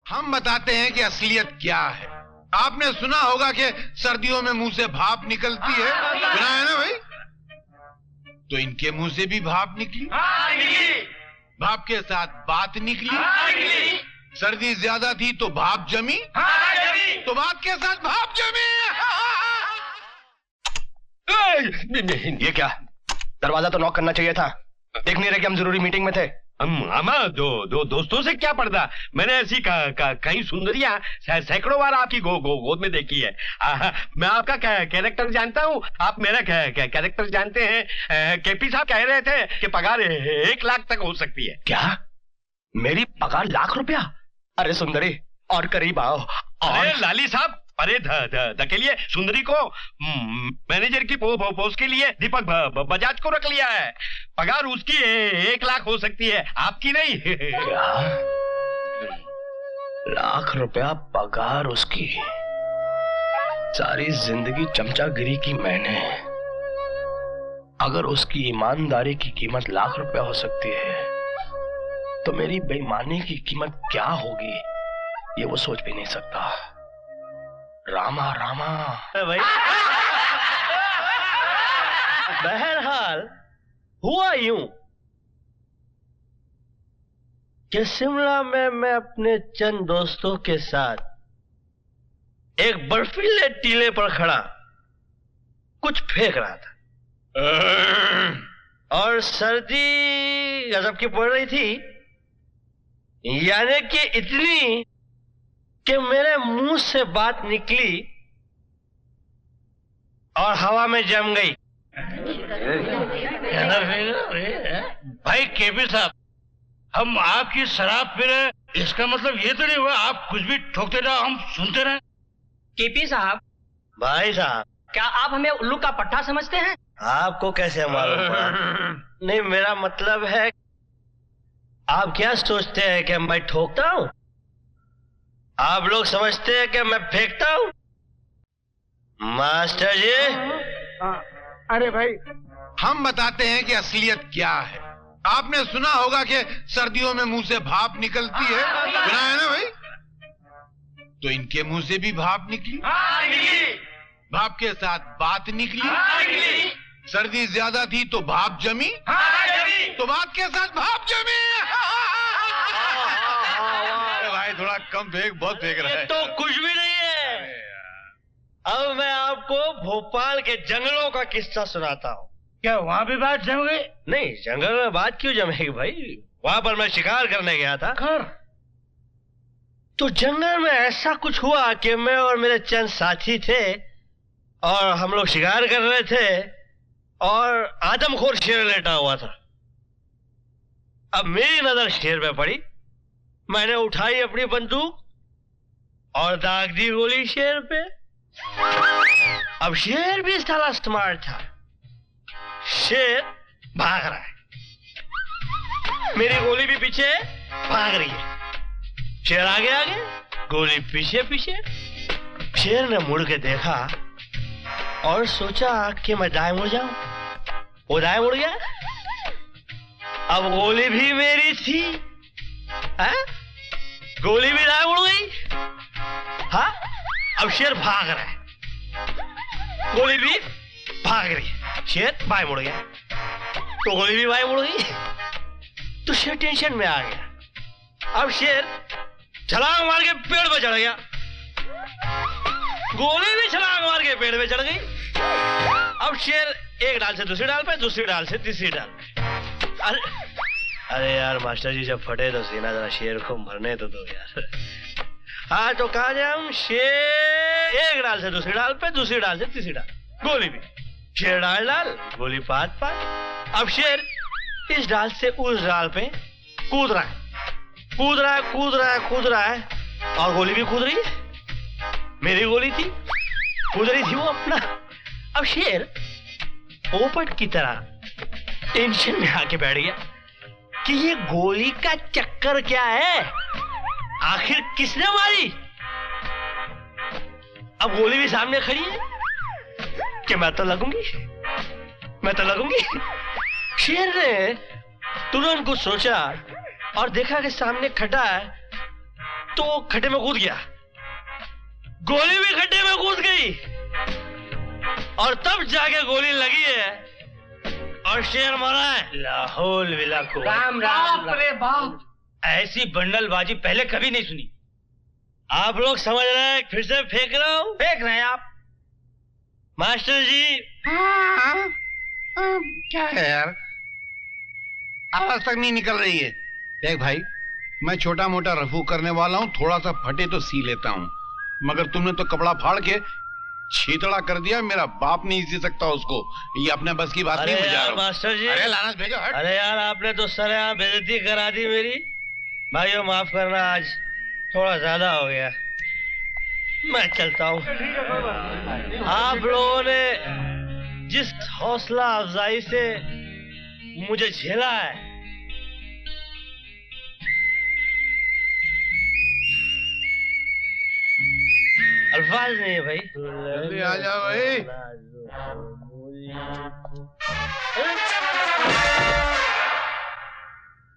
हम बताते हैं कि असलियत क्या है। आपने सुना होगा कि सर्दियों में मुंह से भाप निकलती है, सुना है ना भाई? तो इनके मुंह से भी भाप निकली। भाप के साथ बात निकली। सर्दी ज्यादा थी तो भाप जमी। तो बात के साथ भाप जमी। ये क्या? दरवाजा तो नॉक करना चाहिए था। देख नहीं रहे कि हम जरूरी मीटिंग में थे। अम्मा दो दोस्तों से क्या पड़ता? मैंने ऐसी कई सुंदरियां सैकड़ों बार आपकी गोद में देखी है। मैं आपका कैरेक्टर जानता हूँ, आप मेरा कैरेक्टर जानते हैं। केपी साहब कह रहे थे कि पगार 1 लाख तक हो सकती है। क्या? मेरी पगार ₹1,00,000? अरे सुंदरी, और करीब आओ। अरे लाली साहब, अरे धकेलिए सुंदरी को। मैनेजर की पोस्ट के लिए दीपक बजाज को रख लिया है। पगार उसकी 1 लाख हो सकती है, आपकी नहीं। क्या? ₹1,00,000 पगार उसकी? सारी जिंदगी चमचागिरी की मैंने। अगर उसकी ईमानदारी की कीमत ₹1,00,000 हो सकती है तो मेरी बेईमानी की कीमत क्या होगी ये वो सोच भी नहीं सकता। रामा रामा भाई। बहरहाल हुआ यूं कि शिमला में मैं अपने चंद दोस्तों के साथ एक बर्फीले टीले पर खड़ा कुछ फेंक रहा था और सर्दी गजब की पड़ रही थी, यानी कि इतनी कि मेरे मुंह से बात निकली और हवा में जम गई। भाई केपी साहब, हम आपकी शराब पी रहे, इसका मतलब ये तो नहीं हुआ आप कुछ भी ठोकते रहो हम सुनते रहे। केपी साहब। भाई साहब, क्या आप हमें उल्लू का पट्टा समझते हैं? आपको कैसे मालूम पड़ा? नहीं, मेरा मतलब है आप क्या सोचते हैं कि मैं ठोकता हूं? आप लोग समझते हैं कि मैं फेंकता हूं? मास्टर जी। अरे भाई, हम बताते हैं कि असलियत क्या है। आपने सुना होगा कि सर्दियों में मुंह से भाप निकलती है, सुना है ना भाई? तो इनके मुंह से भी भाप निकली। भाप के साथ बात निकली। सर्दी ज्यादा थी तो भाप जमी। तो बात के साथ भाप जमी। भाई थोड़ा कम फेंक, बहुत फेंक रहा है। तो कुछ भी नहीं है। अब मैं आपको भोपाल के जंगलों का किस्सा सुनाता हूँ। क्या वहाँ भी बात जम गई? नहीं, जंगल में बात क्यों जमेगी भाई? वहां पर मैं शिकार करने गया था। तो जंगल में ऐसा कुछ हुआ कि मैं और मेरे चंद साथी थे और हम लोग शिकार कर रहे थे और आदमखोर शेर लेटा हुआ था। अब मेरी नजर शेर पे पड़ी, मैंने उठाई अपनी बंदूक और दाग दी गोली शेर पे। अब शेर भी साला स्मार्ट था। शेर भाग रहा है, मेरी गोली भी पीछे भाग रही है। शेर आगे आगे, गोली पीछे पीछे। शेर ने मुड़ के देखा और सोचा कि मैं दाएं मुड़ जाऊं। वो दाएं मुड़ गया। अब गोली भी मेरी थी, है? गोली भी दाएं मुड़ गई। हाँ, अब शेर भाग रहा है, गोली भी भाग रही है। शेर बाएं मुड़ गया तो गोली भी बाएं मुड़ गई। तो शेर टेंशन में आ गया। अब शेर छलांग मार के पेड़ पे चढ़ गया, गोली भी छलांग मार के पेड़ पे चढ़ गई। अब शेर एक डाल से दूसरी डाल पे, दूसरी डाल से तीसरी डाल पे। अरे यार मास्टर जी, जब फटे तो सीना जरा शेर को मरने तो दो यार। हाँ, तो कहा जाए हम, शेर एक डाल से दूसरी डाल पे, दूसरी डाल से तीसरी डाल, गोली भी शेर डाल डाल, गोली पात पात। अब शेर इस डाल से उस डाल पे कूद रहा है, कूद रहा है, कूद रहा है, कूद रहा है और गोली भी कूद रही है। मेरी गोली थी, कूद रही थी वो अपना। अब शेर पोपट की तरह टेंशन में आके बैठ गया कि ये गोली का चक्कर क्या है, आखिर किसने मारी। अब गोली भी सामने खड़ी है कि मैं तो लगूंगी, मैं तो लगूंगी। शेर ने तुरंत कुछ सोचा और देखा कि सामने खड़ा है तो वो खड्डे में कूद गया, गोली भी खड्डे में कूद गई और तब जाके गोली लगी है और शेर मरा है। लाहौल विला को राम राम रे बाप, ऐसी बंडलबाजी पहले कभी नहीं सुनी। आप लोग समझ रहे हैं, फिर से फेंक रहा हूं। फेंक रहे हैं आप। मास्टर जी क्या है यार, आवाज तक नहीं निकल रही है। देख भाई, मैं छोटा मोटा रफू करने वाला हूँ, थोड़ा सा फटे तो सी लेता हूँ, मगर तुमने तो कपड़ा फाड़ के छीतड़ा कर दिया। मेरा बाप नहीं सी सकता उसको, ये अपने बस की बात नहीं। यार मास्टर जी, अरे लानत भेजो, हट। अरे यार आपने तो सरेआम बेइज्जती करा दी मेरी। भाइयों माफ करना, आज थोड़ा ज्यादा हो गया, मैं चलता हूँ। आप लोगों ने जिस हौसला अफजाई से मुझे झेला है, अल्फाज नहीं है भाई। जल्दी आ जाओ भाई।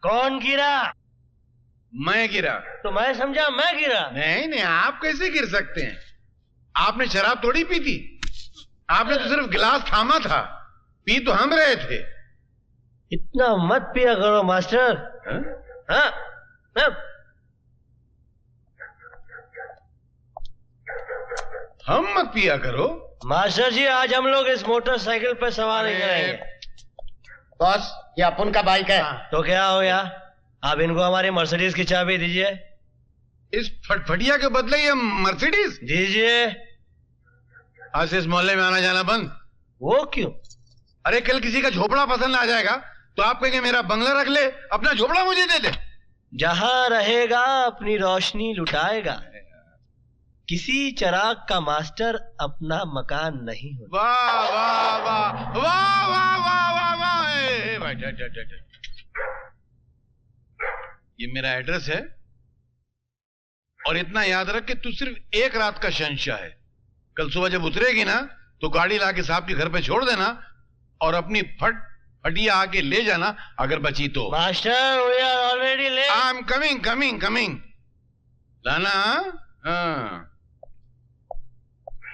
कौन गिरा? मैं गिरा? तो मैं समझा मैं गिरा। नहीं नहीं, आप कैसे गिर सकते हैं? आपने शराब थोड़ी पी थी, आपने तो सिर्फ गिलास थामा था, पी तो हम रहे थे। इतना मत पिया करो मास्टर। हाँ? हम मत पिया करो मास्टर जी, आज हम लोग इस मोटरसाइकिल पर सवार नहीं करेंगे। बॉस, ये अपन का बाइक है। तो क्या हो गया, आप इनको हमारी मर्सिडीज की चाबी दीजिए। इस फटफटिया के बदले ये मर्सिडीज दीजिए। आज से इस मोहल्ले में आना जाना बंद। वो क्यों? अरे कल किसी का झोपड़ा पसंद आ जाएगा तो आप कहेंगे मेरा बंगला रख ले, अपना झोपड़ा मुझे दे दे। जहां रहेगा अपनी रोशनी लुटाएगा, किसी चिराग का मास्टर अपना मकान नहीं होता। वाह वाह वाह वाह वाह वाह वाह वाह। भाई ये मेरा एड्रेस है, और इतना याद रख कि तू सिर्फ एक रात का शहंशाह है। कल सुबह जब उतरेगी ना तो गाड़ी लाके साहब के घर पे छोड़ देना और अपनी फटिया आके ले जाना, अगर बची तो। Master, we are already late. I am coming coming coming. लाना। हाँ।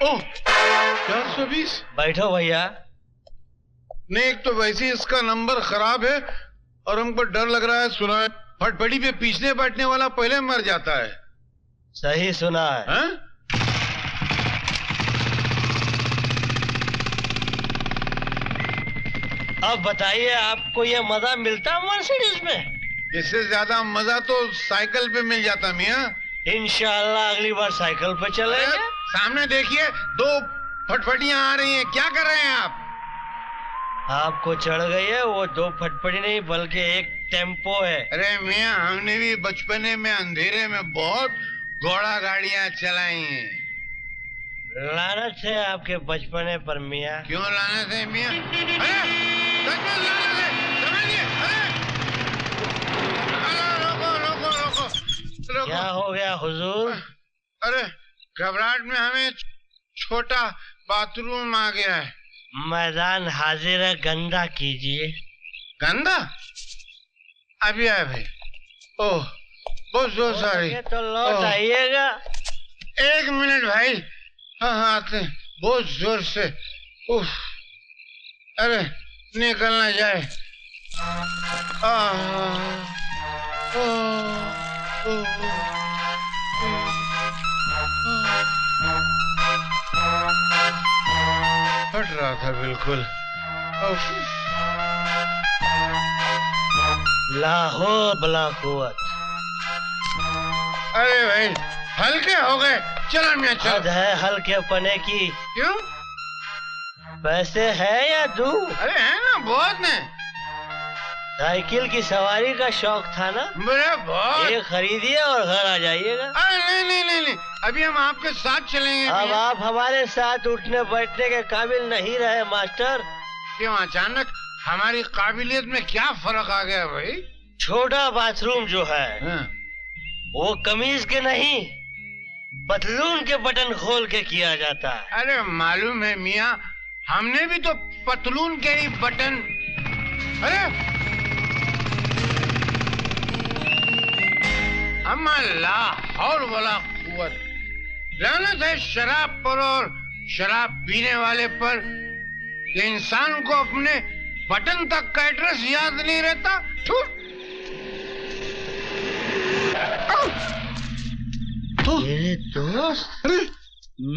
ओह, 420। बैठो भैया। नहीं, एक तो वैसे ही इसका नंबर खराब है और हमको डर लग रहा है। सुना है फटफटी पे पीछने बैठने वाला पहले मर जाता है। सही सुना है। हा? अब बताइए, आपको ये मजा मिलता मर्सिडीज में? इससे ज्यादा मजा तो साइकिल पे मिल जाता मियाँ। इंशाल्लाह अगली बार साइकिल पे चलेंगे। सामने देखिए, 2 फटफटियां आ रही हैं, क्या कर रहे हैं आप? आपको चढ़ गई है वो 2 फटफटी नहीं, बल्कि एक टेम्पो है। अरे मियाँ, हमने भी बचपने में अंधेरे में बहुत घोड़ा गाड़ियां चलाई हैं। लानत है आपके बचपने पर मियाँ। क्यों लानत है मियाँ? अरे लानत है, समझिए। अरे रोको रोको रोको रोको। क्या हो गया हुजूर? अरे घबराहट में हमें छोटा बाथरूम आ गया है। मैदान हाजिर है, गंदा कीजिए। गंदा? अभी आया भाई। ओह, बहुत जोर से आ रही। तो लौट आइएगा। 1 मिनट भाई। हाँ हाँ, आते हैं, बहुत जोर से। उफ, अरे निकल ना जाए। फट रहा था बिल्कुल। लाहौर बला कुव्वत। अरे भाई, हल्के हो गए। चलो मियाँ चलो। हद है हल्के पने की। क्यों? पैसे है या दूं? अरे है ना, बहुत ने। साइकिल की सवारी का शौक था ना? मेरे बहुत। ये खरीदिए और घर आ जाइएगा। अरे नहीं नहीं नहीं नहीं, अभी हम आपके साथ चलेंगे। अब आप हमारे साथ उठने बैठने के काबिल नहीं रहे मास्टर। क्यों, अचानक हमारी काबिलियत में क्या फर्क आ गया भाई? छोटा बाथरूम जो है हाँ। वो कमीज के नहीं, पतलून के बटन खोल के किया जाता है। अरे मालूम है मियाँ, हमने भी तो पतलून के ही बटन। अरे अम्मा हौल वला कुव्वत। लानत है शराब पर और शराब पीने वाले पर कि इंसान को अपने बटन तक का एड्रेस याद नहीं रहता। मेरे दोस्त,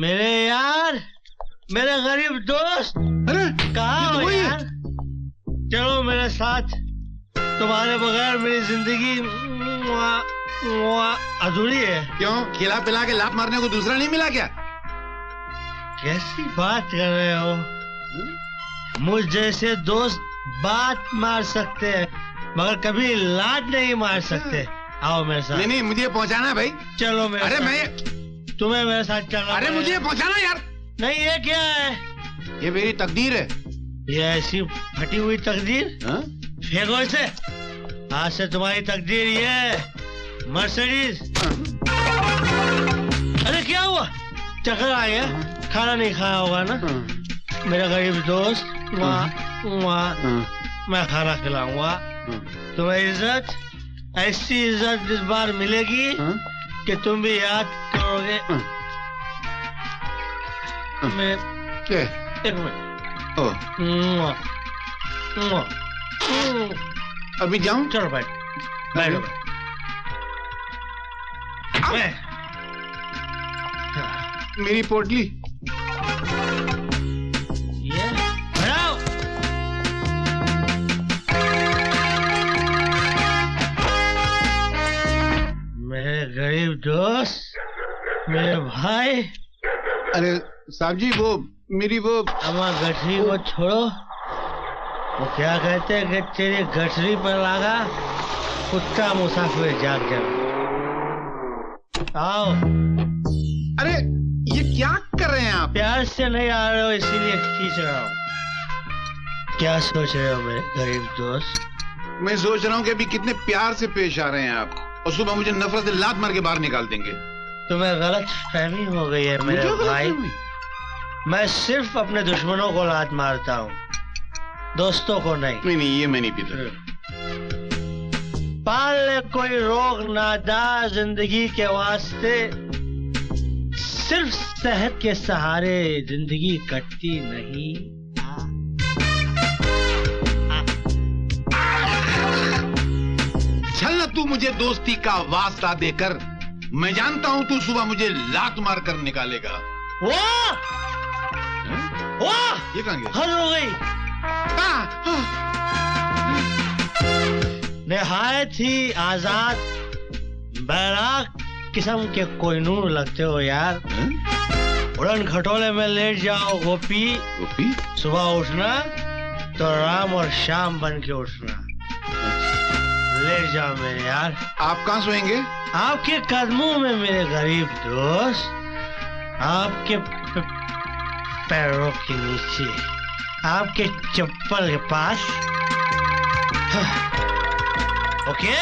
मेरे यार, मेरे गरीब दोस्त, कहाँ हो यार? चलो मेरे साथ, तुम्हारे बगैर मेरी जिंदगी अधूरी है। क्यों? खिला पिला के लात मारने को दूसरा नहीं मिला क्या? कैसी बात कर रहे हो? मुझ जैसे दोस्त बात मार सकते हैं मगर कभी लात नहीं मार सकते। आओ मेरे साथ। नहीं मुझे पहुंचाना भाई। चलो मेरे अरे साथ। मैं तुम्हें मेरे साथ चलना। अरे मुझे पहुंचाना यार। नहीं, ये क्या है? ये मेरी तकदीर है। ये ऐसी फटी हुई तकदीर? फेंको इसे। आज से तुम्हारी तकदीर ये है, मर्सिडीज। अरे क्या हुआ? चक्कर आ गया? खाना नहीं खाया होगा ना? मेरा गरीब दोस्त, मैं खाना खिलाऊंगा। तुम्हें इज्जत, ऐसी इज्जत इस बार मिलेगी कि तुम भी याद करोगे। मैं एक मिनट। अभी जाऊं? चलो बैठ, बैठो। मेरी पोटली। ये हटाओ। मेरे गरीब दोस्त, मेरे भाई। अरे साहब जी, वो मेरी वो अम्मा गठरी को छोड़ो। वो क्या कहते हैं कि तेरी गठरी पर लगा कुत्ता मुसाफिर जाग जाओ। आओ। अरे ये क्या कर रहे हैं आप? प्यार से नहीं आ रहे हो इसीलिए खींच रहा हूँ। क्या सोच रहे हो मेरे गरीब दोस्त? मैं सोच रहा हूँ कि अभी कितने प्यार से पेश आ रहे हैं आप और सुबह मुझे नफरत से लात मार के बाहर निकाल देंगे। तुम्हें गलत फहमी हो गई है मेरे भाई। मैं सिर्फ अपने दुश्मनों को लात मारता हूँ, दोस्तों को नहीं। नहीं ये मैं नहीं पीता। पाल ले कोई रोग नादा जिंदगी के वास्ते, सिर्फ सेहत के सहारे जिंदगी कटती नहीं। चल ना तू मुझे दोस्ती का वास्ता देकर, मैं जानता हूँ तू सुबह मुझे लात मार कर निकालेगा। वाह वाह, ये कहाँ गया? हद हो गई। निहायत ही आजाद बैराग किस्म के कोहिनूर लगते हो यार। उड़न खटोले में लेट जाओ गोपी, सुबह उठना तो राम और शाम बन के उठना। लेट जाओ मेरे यार। आप कहाँ सोएंगे? आपके कदमों में मेरे गरीब दोस्त, आपके पैरों के नीचे, आपके चप्पल के पास। ओके?